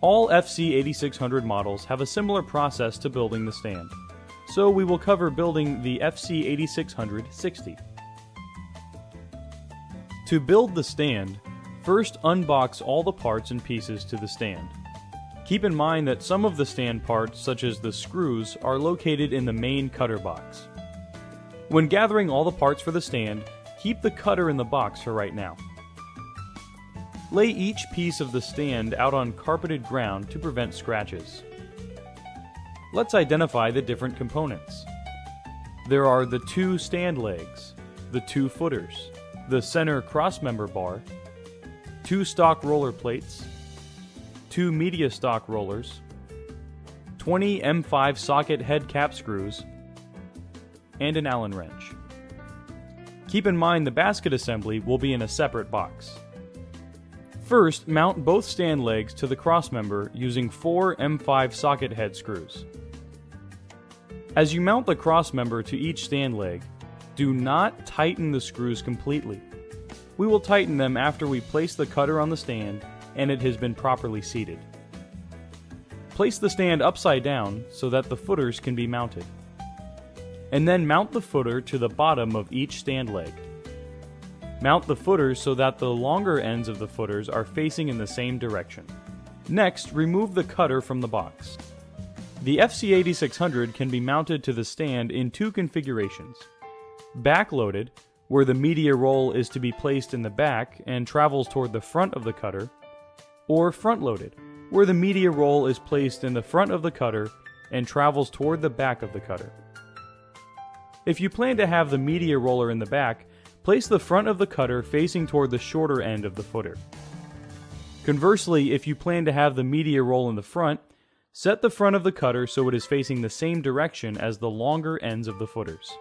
All FC8600 models have a similar process to building the stand, so we will cover building the FC8600-60. To build the stand, first unbox all the parts and pieces to the stand. Keep in mind that some of the stand parts, such as the screws, are located in the main cutter box. When gathering all the parts for the stand, keep the cutter in the box for right now. Lay each piece of the stand out on carpeted ground to prevent scratches. Let's identify the different components. There are the two stand legs, the two footers, the center crossmember bar, two stock roller plates, two media stock rollers, 20 M5 socket head cap screws, and an Allen wrench. Keep in mind the basket assembly will be in a separate box. First, mount both stand legs to the crossmember using 4 M5 socket head screws. As you mount the crossmember to each stand leg, do not tighten the screws completely. We will tighten them after we place the cutter on the stand and it has been properly seated. Place the stand upside down so that the footers can be mounted. And then mount the footer to the bottom of each stand leg. Mount the footers so that the longer ends of the footers are facing in the same direction. Next, remove the cutter from the box. The FC8600 can be mounted to the stand in two configurations. Back-loaded, where the media roll is to be placed in the back and travels toward the front of the cutter, or front-loaded, where the media roll is placed in the front of the cutter and travels toward the back of the cutter. If you plan to have the media roller in the back, place the front of the cutter facing toward the shorter end of the footer. Conversely, if you plan to have the media roll in the front, set the front of the cutter so it is facing the same direction as the longer ends of the footers.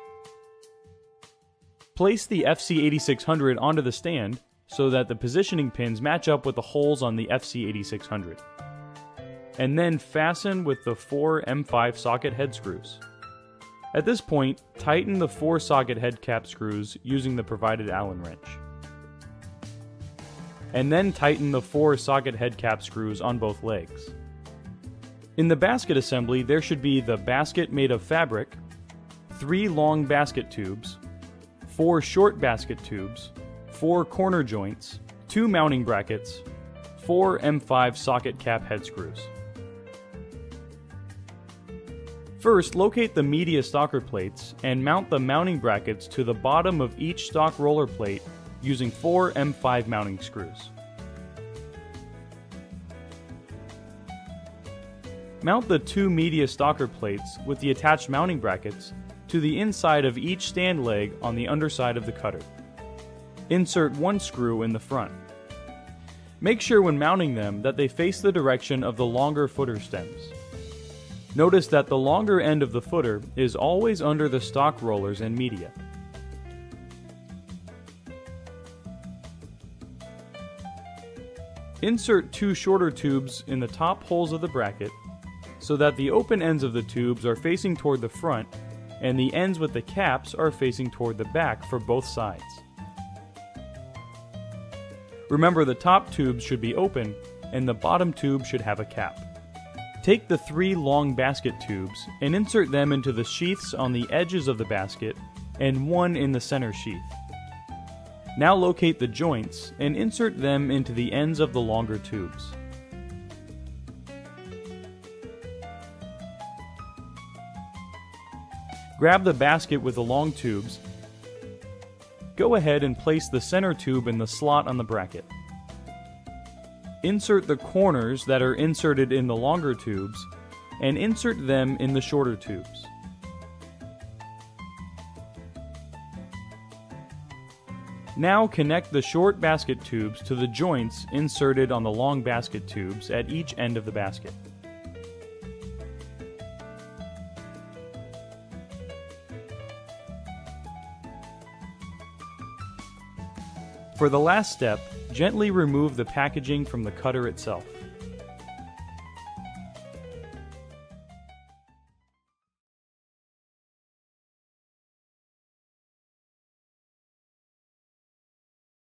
Place the FC8600 onto the stand so that the positioning pins match up with the holes on the FC8600. And then fasten with the 4 M5 socket head screws. At this point, tighten the 4 socket head cap screws using the provided Allen wrench. And then tighten the 4 socket head cap screws on both legs. In the basket assembly, there should be the basket made of fabric, 3 long basket tubes, 4 short basket tubes, 4 corner joints, 2 mounting brackets, 4 M5 socket cap head screws. First, locate the media stocker plates and mount the mounting brackets to the bottom of each stock roller plate using 4 M5 mounting screws. Mount the 2 media stocker plates with the attached mounting brackets to the inside of each stand leg on the underside of the cutter. Insert 1 screw in the front. Make sure when mounting them that they face the direction of the longer footer stems. Notice that the longer end of the footer is always under the stock rollers and media. Insert 2 shorter tubes in the top holes of the bracket so that the open ends of the tubes are facing toward the front and the ends with the caps are facing toward the back for both sides. Remember, the top tubes should be open and the bottom tube should have a cap. Take the 3 long basket tubes and insert them into the sheaths on the edges of the basket and 1 in the center sheath. Now locate the joints and insert them into the ends of the longer tubes. Grab the basket with the long tubes. Go ahead and place the center tube in the slot on the bracket. Insert the corners that are inserted in the longer tubes and insert them in the shorter tubes. Now connect the short basket tubes to the joints inserted on the long basket tubes at each end of the basket. For the last step, gently remove the packaging from the cutter itself.